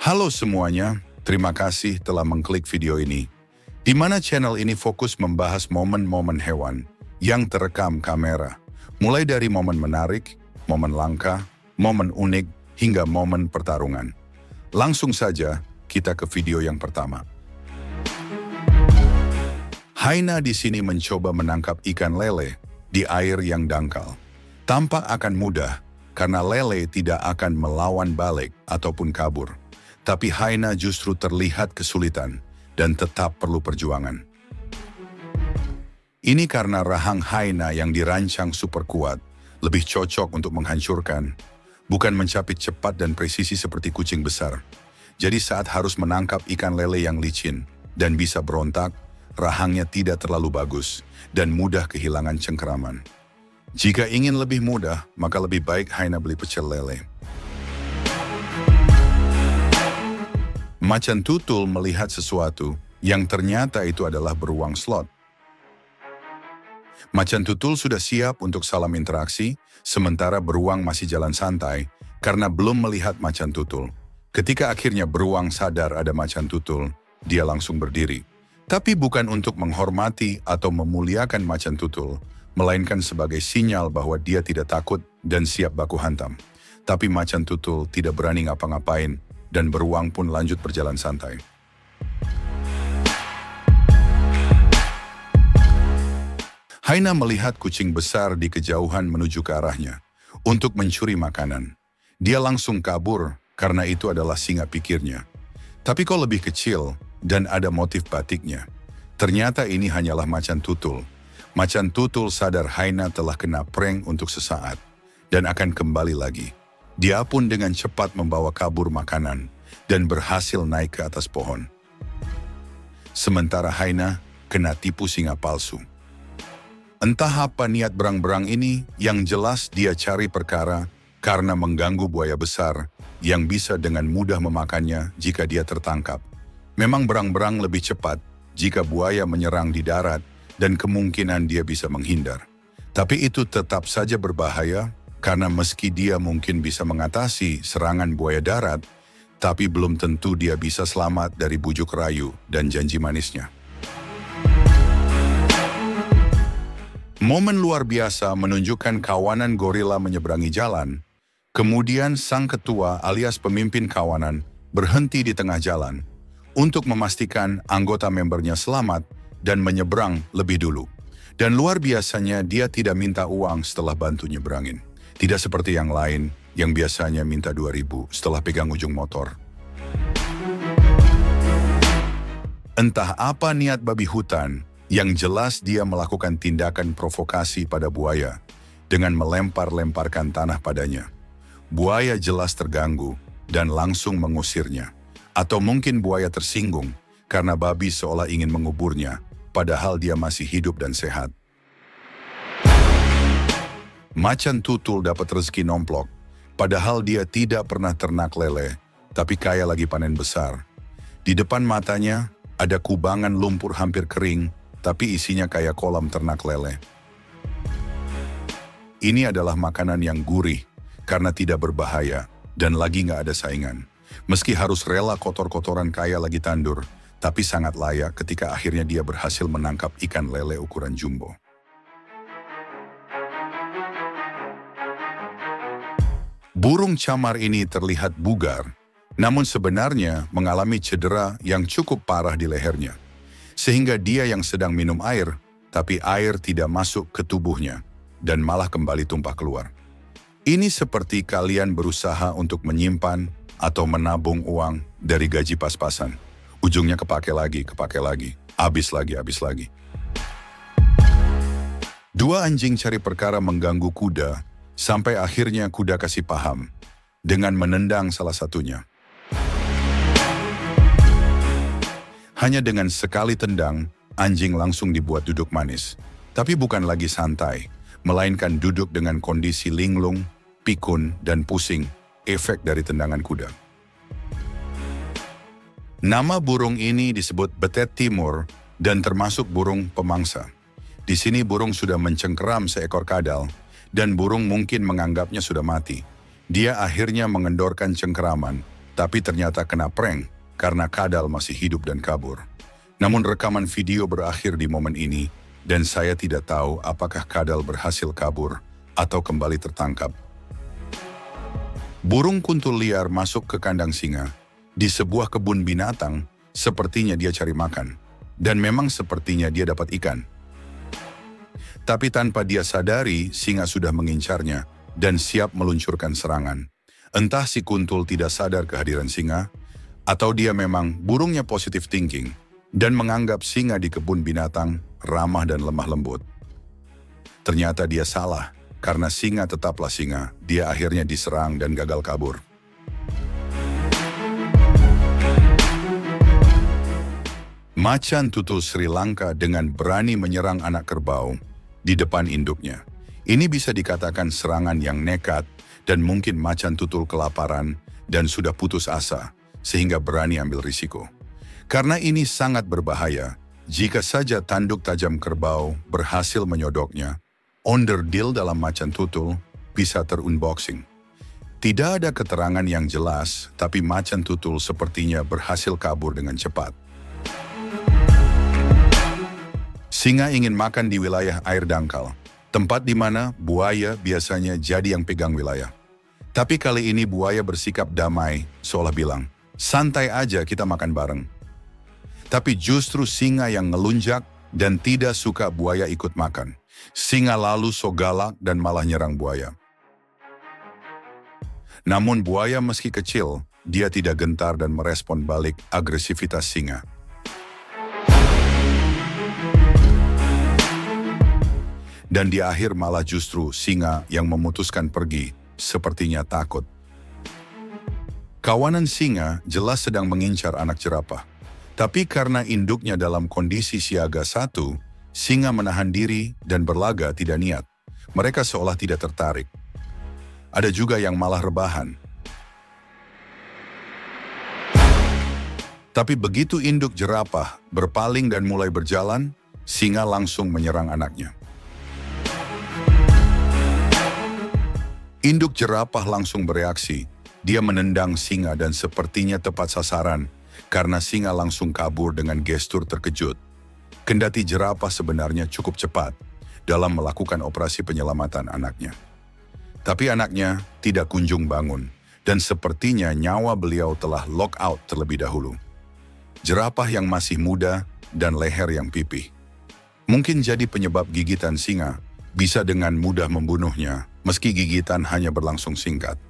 Halo semuanya, terima kasih telah mengklik video ini, di mana channel ini fokus membahas momen-momen hewan yang terekam kamera, mulai dari momen menarik, momen langka, momen unik, hingga momen pertarungan. Langsung saja kita ke video yang pertama. Haina di sini mencoba menangkap ikan lele di air yang dangkal. Tampak akan mudah karena lele tidak akan melawan balik ataupun kabur. Tapi Haina justru terlihat kesulitan dan tetap perlu perjuangan. Ini karena rahang Haina yang dirancang super kuat, lebih cocok untuk menghancurkan, bukan mencapit cepat dan presisi seperti kucing besar. Jadi saat harus menangkap ikan lele yang licin dan bisa berontak, rahangnya tidak terlalu bagus dan mudah kehilangan cengkeraman. Jika ingin lebih mudah, maka lebih baik Haina beli pecel lele. Macan tutul melihat sesuatu yang ternyata itu adalah beruang slot. Macan tutul sudah siap untuk salam interaksi, sementara beruang masih jalan santai karena belum melihat macan tutul. Ketika akhirnya beruang sadar ada macan tutul, dia langsung berdiri. Tapi bukan untuk menghormati atau memuliakan macan tutul, melainkan sebagai sinyal bahwa dia tidak takut dan siap baku hantam. Tapi macan tutul tidak berani ngapa-ngapain, dan beruang pun lanjut berjalan santai. Haina melihat kucing besar di kejauhan menuju ke arahnya untuk mencuri makanan. Dia langsung kabur karena itu adalah singa pikirnya. Tapi kok lebih kecil dan ada motif batiknya. Ternyata ini hanyalah macan tutul. Macan tutul sadar Haina telah kena prank untuk sesaat dan akan kembali lagi. Dia pun dengan cepat membawa kabur makanan dan berhasil naik ke atas pohon. Sementara Haina kena tipu singa palsu. Entah apa niat berang-berang ini, yang jelas dia cari perkara karena mengganggu buaya besar yang bisa dengan mudah memakannya jika dia tertangkap. Memang berang-berang lebih cepat jika buaya menyerang di darat dan kemungkinan dia bisa menghindar. Tapi itu tetap saja berbahaya karena meski dia mungkin bisa mengatasi serangan buaya darat, tapi belum tentu dia bisa selamat dari bujuk rayu dan janji manisnya. Momen luar biasa menunjukkan kawanan gorila menyeberangi jalan. Kemudian sang ketua alias pemimpin kawanan berhenti di tengah jalan untuk memastikan anggota membernya selamat dan menyeberang lebih dulu. Dan luar biasanya dia tidak minta uang setelah bantu nyeberangin. Tidak seperti yang lain yang biasanya minta 2.000 setelah pegang ujung motor. Entah apa niat babi hutan, yang jelas dia melakukan tindakan provokasi pada buaya dengan melempar-lemparkan tanah padanya. Buaya jelas terganggu dan langsung mengusirnya. Atau mungkin buaya tersinggung karena babi seolah ingin menguburnya, padahal dia masih hidup dan sehat. Macan tutul dapat rezeki nomplok, padahal dia tidak pernah ternak lele, tapi kaya lagi panen besar. Di depan matanya ada kubangan lumpur hampir kering, tapi isinya kayak kolam ternak lele. Ini adalah makanan yang gurih, karena tidak berbahaya, dan lagi nggak ada saingan. Meski harus rela kotor-kotoran kaya lagi tandur, tapi sangat layak ketika akhirnya dia berhasil menangkap ikan lele ukuran jumbo. Burung camar ini terlihat bugar, namun sebenarnya mengalami cedera yang cukup parah di lehernya. Sehingga dia yang sedang minum air, tapi air tidak masuk ke tubuhnya, dan malah kembali tumpah keluar. Ini seperti kalian berusaha untuk menyimpan atau menabung uang dari gaji pas-pasan. Ujungnya kepake lagi, habis lagi. Dua anjing cari perkara mengganggu kuda, sampai akhirnya kuda kasih paham dengan menendang salah satunya. Hanya dengan sekali tendang, anjing langsung dibuat duduk manis. Tapi bukan lagi santai, melainkan duduk dengan kondisi linglung, pikun, dan pusing, efek dari tendangan kuda. Nama burung ini disebut betet timur dan termasuk burung pemangsa. Di sini burung sudah mencengkeram seekor kadal, dan burung mungkin menganggapnya sudah mati. Dia akhirnya mengendorkan cengkeraman Tapi ternyata kena prank karena kadal masih hidup dan kabur. Namun rekaman video berakhir di momen ini dan saya tidak tahu apakah kadal berhasil kabur atau kembali tertangkap. Burung kuntul liar masuk ke kandang singa. Di sebuah kebun binatang, sepertinya dia cari makan. Dan memang sepertinya dia dapat ikan. Tapi tanpa dia sadari, singa sudah mengincarnya dan siap meluncurkan serangan. Entah si kuntul tidak sadar kehadiran singa, atau dia memang burungnya positive thinking dan menganggap singa di kebun binatang ramah dan lemah lembut. Ternyata dia salah, karena singa tetaplah singa. Dia akhirnya diserang dan gagal kabur. Macan tutul Sri Lanka dengan berani menyerang anak kerbau di depan induknya. Ini bisa dikatakan serangan yang nekat dan mungkin macan tutul kelaparan dan sudah putus asa sehingga berani ambil risiko. Karena ini sangat berbahaya, jika saja tanduk tajam kerbau berhasil menyodoknya, onderdil dalam macan tutul bisa terunboxing. Tidak ada keterangan yang jelas, tapi macan tutul sepertinya berhasil kabur dengan cepat. Singa ingin makan di wilayah air dangkal, tempat di mana buaya biasanya jadi yang pegang wilayah. Tapi kali ini buaya bersikap damai, seolah bilang, santai aja kita makan bareng. Tapi justru singa yang ngelunjak dan tidak suka buaya ikut makan. Singa lalu so galak dan malah nyerang buaya. Namun buaya meski kecil, dia tidak gentar dan merespon balik agresivitas singa. Dan di akhir malah justru singa yang memutuskan pergi, sepertinya takut. Kawanan singa jelas sedang mengincar anak jerapah. Tapi karena induknya dalam kondisi siaga 1, singa menahan diri dan berlaga tidak niat. Mereka seolah tidak tertarik. Ada juga yang malah rebahan. Tapi begitu induk jerapah berpaling dan mulai berjalan, singa langsung menyerang anaknya. Induk jerapah langsung bereaksi. Dia menendang singa dan sepertinya tepat sasaran karena singa langsung kabur dengan gestur terkejut. Kendati jerapah sebenarnya cukup cepat dalam melakukan operasi penyelamatan anaknya. Tapi anaknya tidak kunjung bangun dan sepertinya nyawa beliau telah lock out terlebih dahulu. Jerapah yang masih muda dan leher yang pipih mungkin jadi penyebab gigitan singa bisa dengan mudah membunuhnya, meski gigitan hanya berlangsung singkat.